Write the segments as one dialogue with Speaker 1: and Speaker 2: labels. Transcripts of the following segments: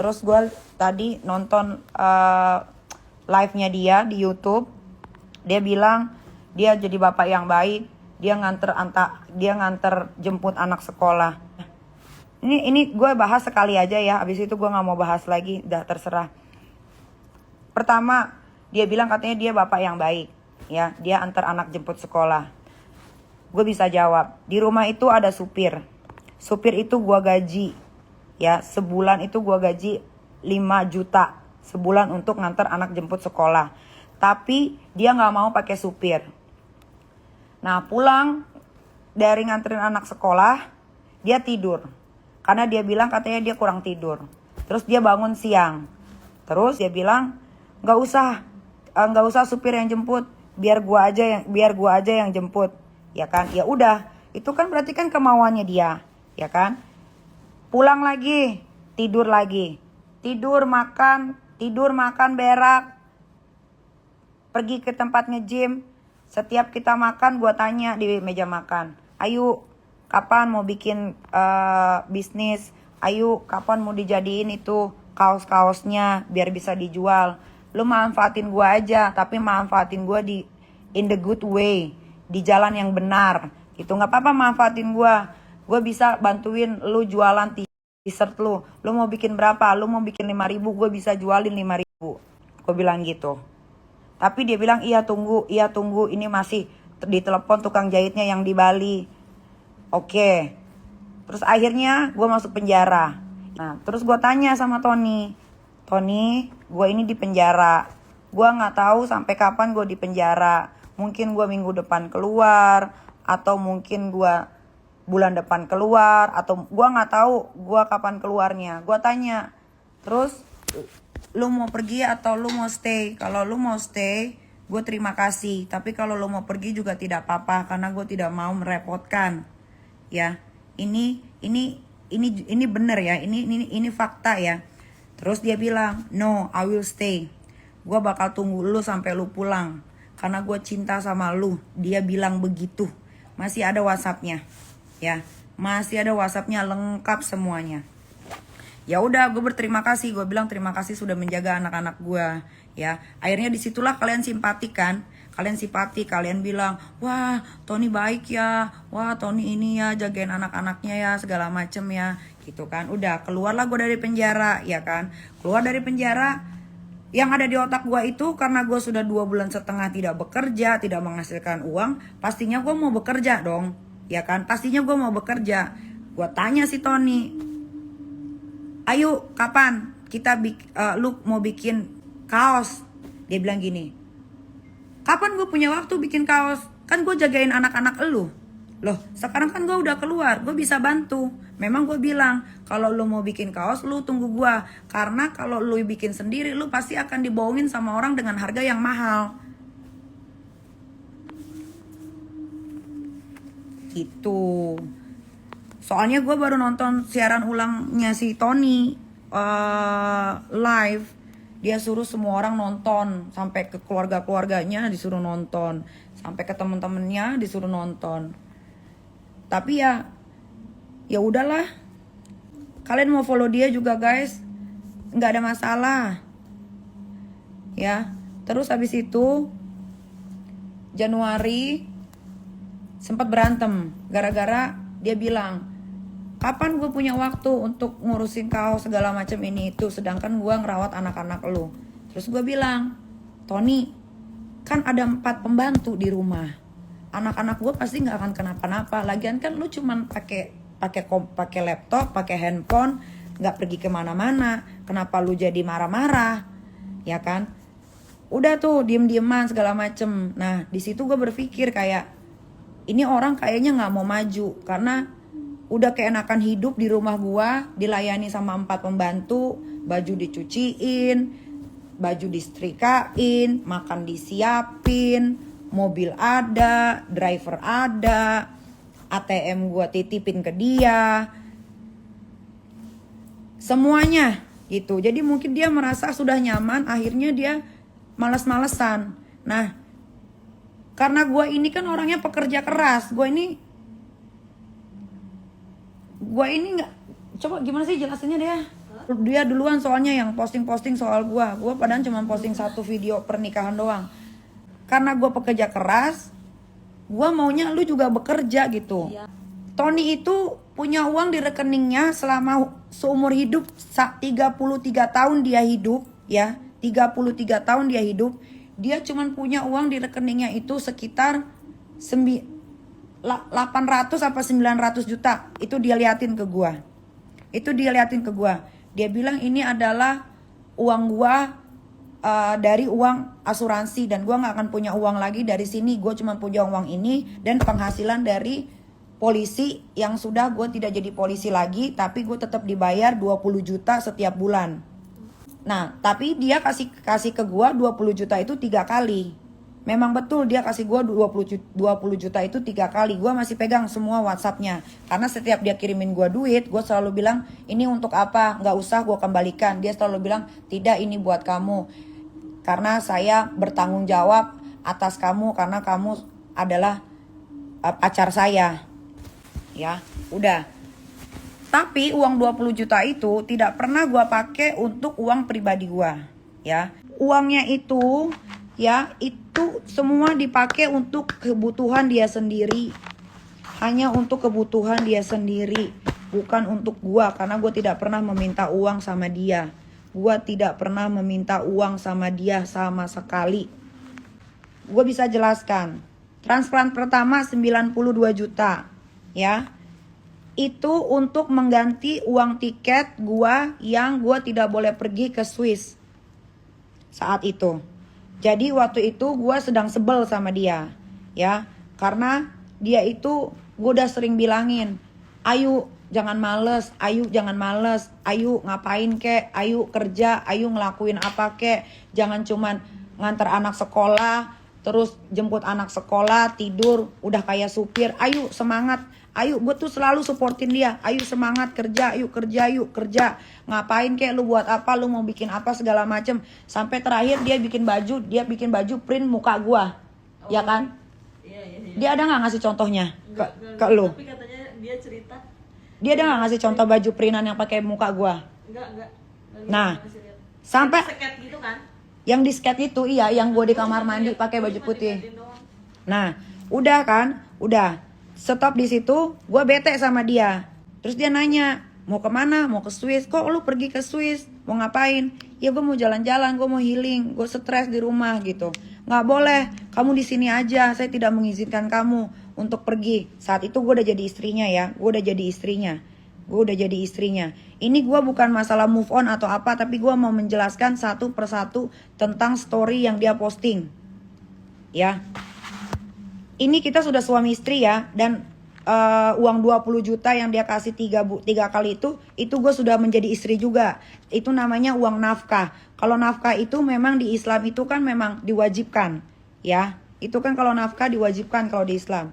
Speaker 1: Terus gue tadi nonton live-nya dia di YouTube. Dia bilang dia jadi bapak yang baik. Dia nganter jemput anak sekolah. Ini gue bahas sekali aja ya. Abis itu gue nggak mau bahas lagi. Udah terserah. Pertama, dia bilang katanya dia bapak yang baik. Ya, dia antar anak jemput sekolah. Gue bisa jawab. Di rumah itu ada supir. Supir itu gue gaji. Ya, sebulan itu gue gaji 5 juta. Sebulan untuk nganter anak jemput sekolah. Tapi dia nggak mau pakai supir. Nah, pulang dari nganterin anak sekolah, dia tidur. Karena dia bilang katanya dia kurang tidur. Terus dia bangun siang. Terus dia bilang, nggak usah supir yang jemput, biar gua aja yang jemput, ya kan? Ya udah, itu kan berarti kan kemauannya dia, ya kan? Pulang lagi, tidur lagi, tidur makan berak, pergi ke tempat nge-gym. Setiap kita makan, gua tanya di meja makan, ayo kapan mau bikin bisnis? Ayo kapan mau dijadiin itu kaos-kaosnya biar bisa dijual? Lu manfaatin gue aja, tapi manfaatin gue in the good way, di jalan yang benar. Gitu, nggak apa-apa manfaatin gue. Gue bisa bantuin lu jualan t-shirt lu. Lu mau bikin berapa? Lu mau bikin 5.000, gue bisa jualin 5.000. Gue bilang gitu. Tapi dia bilang iya tunggu, ini masih ditelepon tukang jahitnya yang di Bali. Oke. Terus akhirnya gue masuk penjara. Nah, terus gue tanya sama Tony, gue ini di penjara. Gue nggak tahu sampai kapan gue di penjara. Mungkin gue minggu depan keluar, atau mungkin gue bulan depan keluar, atau gue nggak tahu gue kapan keluarnya. Gue tanya, terus lu mau pergi atau lu mau stay? Kalau lu mau stay, gue terima kasih. Tapi kalau lu mau pergi juga tidak apa-apa, karena gue tidak mau merepotkan. Ya, ini bener ya, ini fakta ya. Terus dia bilang, no, I will stay. Gue bakal tunggu lu sampai lu pulang, karena gue cinta sama lu. Dia bilang begitu. Masih ada WhatsApp-nya, ya, masih ada WhatsApp-nya lengkap semuanya. Ya udah, gue berterima kasih. Gue bilang terima kasih sudah menjaga anak-anak gue. Ya, akhirnya disitulah kalian simpati kan. Kalian simpati, kalian bilang, wah Tony baik ya, wah Tony ini ya jagain anak-anaknya ya, segala macem ya, gitu kan. Udah, keluarlah gue dari penjara, ya kan. Keluar dari penjara, yang ada di otak gue itu karena gue sudah 2,5 bulan tidak bekerja, tidak menghasilkan uang, pastinya gue mau bekerja dong, ya kan. Pastinya gue mau bekerja. Gue tanya si Tony, ayo kapan lu mau bikin kaos? Dia bilang gini, kapan gue punya waktu bikin kaos? Kan gue jagain anak-anak elu. Loh, sekarang kan gue udah keluar, gue bisa bantu. Memang gue bilang, kalau lu mau bikin kaos, lu tunggu gue. Karena kalau lu bikin sendiri, lu pasti akan dibohongin sama orang dengan harga yang mahal. Gitu. Soalnya gue baru nonton siaran ulangnya si Tony live. Dia suruh semua orang nonton, sampai ke keluarga-keluarganya disuruh nonton, sampai ke temen-temennya disuruh nonton. Tapi ya udahlah. Kalian mau follow dia juga guys, nggak ada masalah. Ya, terus habis itu Januari sempat berantem gara-gara dia bilang, kapan gue punya waktu untuk ngurusin kaos segala macam ini itu, sedangkan gue ngerawat anak-anak lu. Terus gue bilang, Tony, kan ada 4 pembantu di rumah, anak-anak gue pasti nggak akan kenapa-napa. Lagian kan lu cuman pakai laptop, pakai handphone, nggak pergi kemana-mana. Kenapa lu jadi marah-marah, ya kan? Udah tuh diem-dieman segala macem. Nah di situ gue berpikir kayak, ini orang kayaknya nggak mau maju karena udah keenakan hidup di rumah gua, dilayani sama 4 pembantu, baju dicuciin, baju disetrikain, makan disiapin, mobil ada, driver ada, ATM gua titipin ke dia, semuanya gitu. Jadi mungkin dia merasa sudah nyaman, akhirnya dia malas-malesan. Nah, karena gua ini kan orangnya pekerja keras, gua ini nggak, coba gimana sih jelasinnya dia? Dia duluan soalnya yang posting-posting soal gua padahal cuma posting satu video pernikahan doang. Karena gua pekerja keras, gua maunya lu juga bekerja gitu. Tony itu punya uang di rekeningnya selama seumur hidup, 33 tahun dia hidup ya, 33 tahun dia hidup. Dia cuma punya uang di rekeningnya itu sekitar 800 apa 900 juta. Itu dia liatin ke gua. Dia bilang ini adalah uang gua dari uang asuransi, dan gua nggak akan punya uang lagi dari sini. Gua cuma punya uang ini dan penghasilan dari polisi yang sudah gue tidak jadi polisi lagi, tapi gue tetap dibayar 20 juta setiap bulan. Nah, tapi dia kasih ke gue 20 juta itu 3 kali. Memang betul dia kasih gue 20 juta itu 3 kali. Gue masih pegang semua WhatsAppnya. Karena setiap dia kirimin gue duit, gue selalu bilang, ini untuk apa? Nggak usah gue kembalikan. Dia selalu bilang, tidak, ini buat kamu. Karena saya bertanggung jawab atas kamu, karena kamu adalah pacar saya. Ya, udah. Tapi uang 20 juta itu tidak pernah gua pakai untuk uang pribadi gua, ya. Uangnya itu, ya, itu semua dipakai untuk kebutuhan dia sendiri. Hanya untuk kebutuhan dia sendiri, bukan untuk gua, karena gua tidak pernah meminta uang sama dia. Gua tidak pernah meminta uang sama dia sama sekali. Gua bisa jelaskan. Transplant pertama 92 juta. Ya, itu untuk mengganti uang tiket gua yang gua tidak boleh pergi ke Swiss saat itu. Jadi waktu itu gua sedang sebel sama dia, ya, karena dia itu gua udah sering bilangin, ayo jangan males, ayo jangan males, ayo ngapain kek, ayo kerja, ayo ngelakuin apa kek, jangan cuman nganter anak sekolah, terus jemput anak sekolah, tidur, udah kayak supir, ayo semangat. Ayo, gue tuh selalu supportin dia. Ayo semangat kerja, yuk kerja, yuk kerja. Ngapain kek, lu buat apa, lu mau bikin apa segala macem. Sampai terakhir dia bikin baju print muka gue, ya kan? Iya. Dia ada nggak ngasih contohnya ke lu?
Speaker 2: Tapi katanya dia cerita.
Speaker 1: Dia ada nggak ngasih contoh baju printan yang pakai muka gue?
Speaker 2: Enggak.
Speaker 1: Nah, sampai
Speaker 2: sket gitu kan?
Speaker 1: Yang di sket itu, iya, yang gue di kamar mandi pakai baju putih. Nah, udah kan, udah. Stop di situ, gue bete sama dia. Terus dia nanya, mau kemana? Mau ke Swiss? Kok lu pergi ke Swiss? Mau ngapain? Ya gue mau jalan-jalan, gue mau healing, gue stres di rumah gitu. Nggak boleh, kamu di sini aja. Saya tidak mengizinkan kamu untuk pergi. Saat itu gue udah jadi istrinya ya, gue udah jadi istrinya. Ini gue bukan masalah move on atau apa, tapi gue mau menjelaskan satu persatu tentang story yang dia posting. Ya. Ini kita sudah suami istri ya, dan uang 20 juta yang dia kasih 3 kali itu gue sudah menjadi istri juga. Itu namanya uang nafkah. Kalau nafkah itu memang di Islam itu kan memang diwajibkan, ya. Itu kan kalau nafkah diwajibkan kalau di Islam.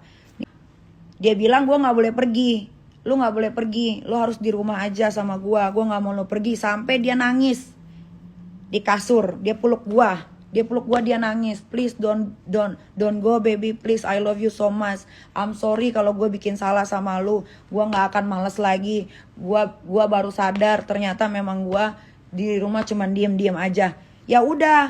Speaker 1: Dia bilang gue nggak boleh pergi, lu nggak boleh pergi, lu harus di rumah aja sama gue nggak mau lu pergi. Sampai dia nangis di kasur, dia peluk gue. Dia nangis, please don't go baby, please, I love you so much, I'm sorry kalau gue bikin salah sama lu, gue nggak akan males lagi, gue baru sadar ternyata memang gue di rumah cuman diem aja. Ya udah,